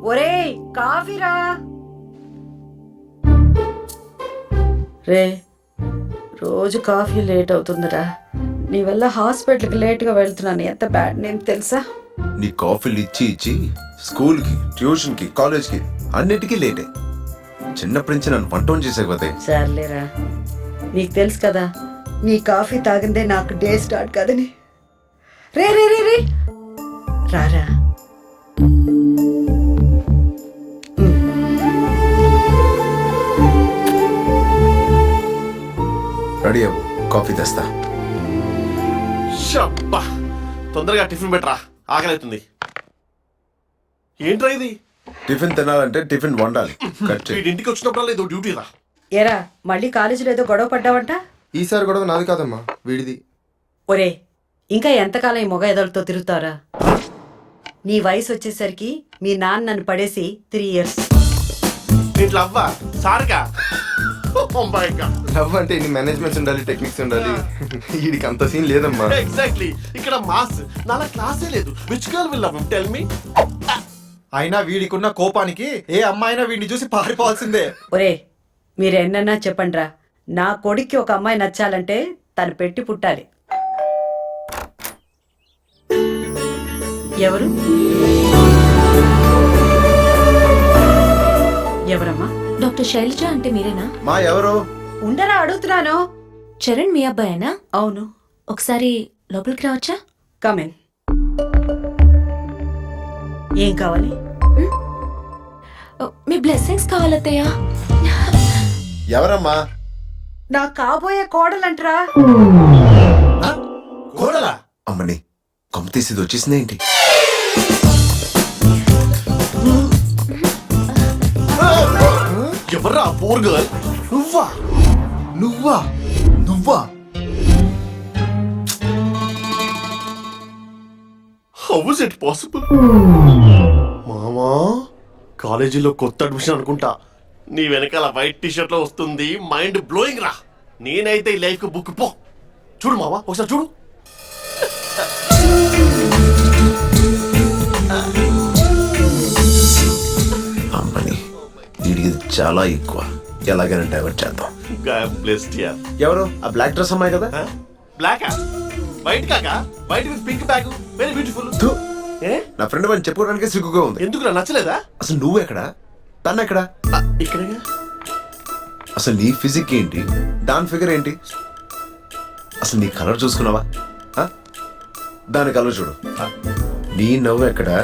ఒరేయ్ కాఫీరా రే. రోజు coffee late అవుతుందిరా. నీ వల్ల హాస్పిటల్కి లేట్గా వెళ్తున్నాను. ఎంత బ్యాడ్ నేమ్ తెలుసా? నీ కాఫీలు ఇచ్చి ఇచ్చి స్కూల్కి, ట్యూషన్కి, కాలేజ్కి అన్నిటికీ లేటే. చిన్నప్పటి నుంచి నన్ను వంట చేసేకపోతే. సర్లేరా, నీకు తెలుసు కదా నీ కాఫీ తాగిందే నాకు డే స్టార్ట్ కాదని. రే రే రే రే రారా. రెడీ అవ్వు, కాఫీ తెస్తా. షబ్బా, తొందరగా టిఫిన్ పెట్టరా, ఆకలి అవుతుంది. ఏంట్రా ఇది? టిఫిన్ తినాలంటే టిఫిన్ వండాలి. ఇంటికి వచ్చినప్పుడు ఏదో డ్యూటీ రా. ఏరా మళ్ళీ కాలేజీలో ఏదో గొడవ పడ్డావంట? ఈసారి గొడవ నాది కాదమ్మా, వీడిది. ఒరే, ఇంకా ఎంతకాలం ఈ మొగ ఎదలతో తిరుగుతారా? నీ వయసు వచ్చేసరికి మీ నాన్న నన్ను పడేసి 3 years. ఇంట్లో అవ్వా సార్గా లవ్ అంటే ఇన్ని మేనేజ్మెంట్స్ ఉండాలి, టెక్నిక్స్ ఉండాలి. వీడికి అంత సీన్ లేదమ్మా. ఎగ్జాక్ట్లీ, ఇక్కడ మాస్ నాలా క్లాసే లేదు. Which girl will love him, tell me. అయినా వీడికున్న కోపానికి ఏ అమ్మాయినా వీడిని చూసి పారిపోవాల్సిందే. ఒరే, మీరు ఎన్నన్నా చెప్పండిరా, నా కొడుక్కి ఒక అమ్మాయి నచ్చాలంటే తను పెట్టి పుట్టాలి. ఎవరు? ఎవరమ్మా? డాక్టర్ శైలజ అంటే మీరేనా? మా ఎవరు? ఉండరా అడుగుతున్నాను. చరణ్ మీ అబ్బాయేనా? అవును. ఒకసారి లోపలికి రావచ్చా? కమిన్. ఏం కావాలి? మీ బ్లెస్సింగ్స్ కావాలత్తయ్య. ఎవరమ్మా? నా కాబోయే కోడలంటరా. కోడలా? అమ్మని కొమ్మ తీసేది వచ్చేసింది ఏంటి? ఎవర్రా పూర్ గర్ల్? నువ్వా? నువ్వా? నువ్వా? How is it possible? మామా, కాలేజీలో కొత్త అడ్మిషన్ అనుకుంటా. నీ వెనకాల వైట్ టీ షర్ట్ లో వస్తుంది. మైండ్ బ్లోయింగ్ రా. నేనైతే ఈ లైఫ్ కు బుక్ పో. చూడు మామా, ఒకసారి చూడు. అమ్మని వీడికి చాలా ఎక్కువ. ఎలాగైనా డైవర్ట్ చేద్దాం. God blessed ya. ఎవరు? ఆ బ్లాక్ డ్రెస్ అమ్మాయి కదా? బ్లాకా? వైట్ కాకా? White with pink bag, very beautiful. థు, నా ఫ్రెండ్ వాడిని చెప్పుకోవడానికి సిగ్గుగా ఉంది. ఎందుకు నచ్చలేదా? అసలు నువ్వు ఎక్కడా, తను ఎక్కడా? ఇక్కడేగా. అసలు నీ ఫిజిక్ ఏంటి, దాని ఫిగర్ ఏంటి? అసలు నీ కలర్ చూసుకున్నావా? దాని కలర్ చూడు. నీ నవ్వు ఎక్కడా,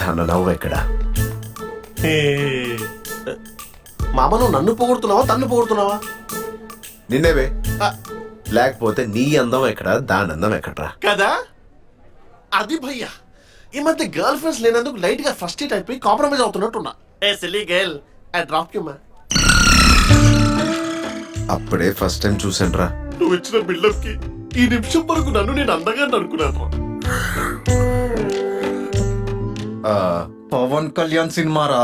తన నవ్వు ఎక్కడా? మామ, నువ్వు నన్ను పొగుడుతున్నావా తన్ను పొగుడుతున్నావా? నిన్నేవే. లేకపోతే నీ అందం ఎక్కడా, దాని అందం ఎక్కడ్రా? కదా అది భయ్యా. ఈ మధ్య గర్ల్ ఫ్రెండ్స్ లేనందుకు లైట్ గా ఫ్రస్ట్రేట్ అయిపోయి కాంప్రమైజ్ అవుతున్నట్టున్నా. A silly girl, I drop you మా. అప్పుడే ఫస్ట్ టైం చూసానురా. నువ్వు ఇచ్చిన బిల్డప్ కి ఈ నిమిషం వరకు నన్ను నేను అందంగా అనుకున్నాను. పవన్ కళ్యాణ్ సినిమారా.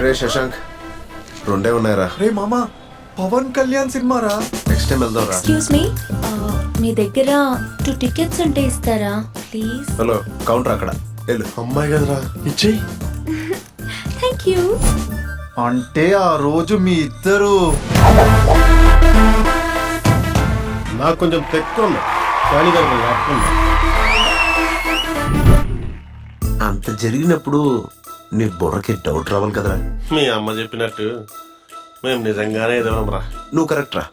రే శశాంక్, రెండే ఉన్నాయరా. రే మామా, పవన్ కళ్యాణ్ సినిమారా. నెక్స్ట్ టైం వెళ్దాం రా. ఎక్స్క్యూజ్ మీ, మీ దగ్గర 2 tickets ఉంటే ఇస్తారా ప్లీజ్? హలో, కౌంటర్ అక్కడ. వెళ్ళు. అమ్మాయి కదరా, ఇచ్చేయి. Thank you. అంటే ఆ రోజు మీ ఇద్దరు నాకు కొంచెం తెక్కువ ఉంది కానీ అంత జరిగినప్పుడు నీ బుర్రకి డౌట్ రావాలి కదరా. మీ అమ్మ చెప్పినట్టు మేము నిజంగానే ఎదవరా. నువ్వు కరెక్ట్ రా.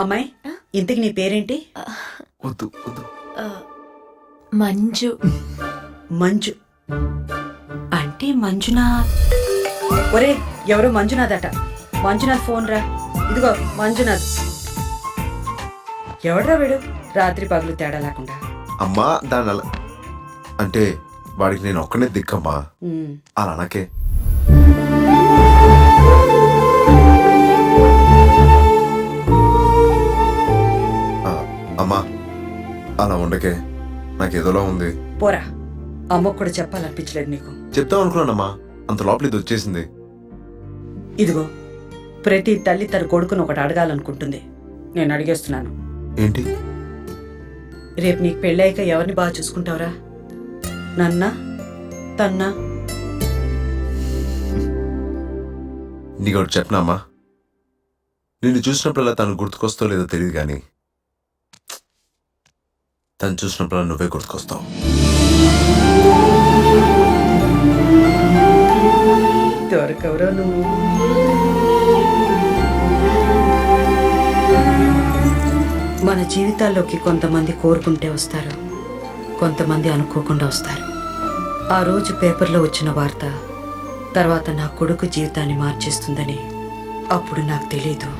అమ్మాయి, ఇంతకి నీ పేరేంటి? వద్దు వద్దు. మంజు. మంజు అంటే మంజునాథ్. ఒరే, ఎవరో మంజునాథ్ అట. మంజునాథ్ ఫోన్ రా. ఇదిగో మంజునాథ్. ఎవడ్రా వీడు, రాత్రి పగలు తేడా లేకుండా? అమ్మా, దాని అలా అంటే వాడికి నేను ఒక్కనే దిక్కమ్మా. అలా అనకే. అమ్మా, అలా ఉండకే, నాకేదోలా ఉంది. పోరా, అమ్మకు కూడా చెప్పాలనిపించలేదు నీకు? చెప్తాం అనుకున్నానమ్మా, అంత లోపల ఇది వచ్చేసింది. ఇదిగో, ప్రతి తల్లి తన కొడుకును ఒకటి అడగాలనుకుంటుంది. నేను అడిగేస్తున్నాను. ఏంటి? రేపు నీకు పెళ్ళాక ఎవరిని బాగా చూసుకుంటావురా? నన్నా తన్నా? నీకు చెప్పనామా, నిన్ను చూసినప్పుడల్లా తను గుర్తుకొస్తావు లేదో తెలియదు కానీ తను చూసినప్పుడల్లా నువ్వే గుర్తుకొస్తావు. దొరకవరా నువ్వు? మన జీవితాల్లోకి కొంతమంది కోరుకుంటే వస్తారు, కొంతమంది అనుకోకుండా వస్తారు. ఆ రోజు పేపర్లో వచ్చిన వార్త తర్వాత నా కొడుకు జీవితాన్ని మార్చేస్తుందని అప్పుడు నాకు తెలీదు.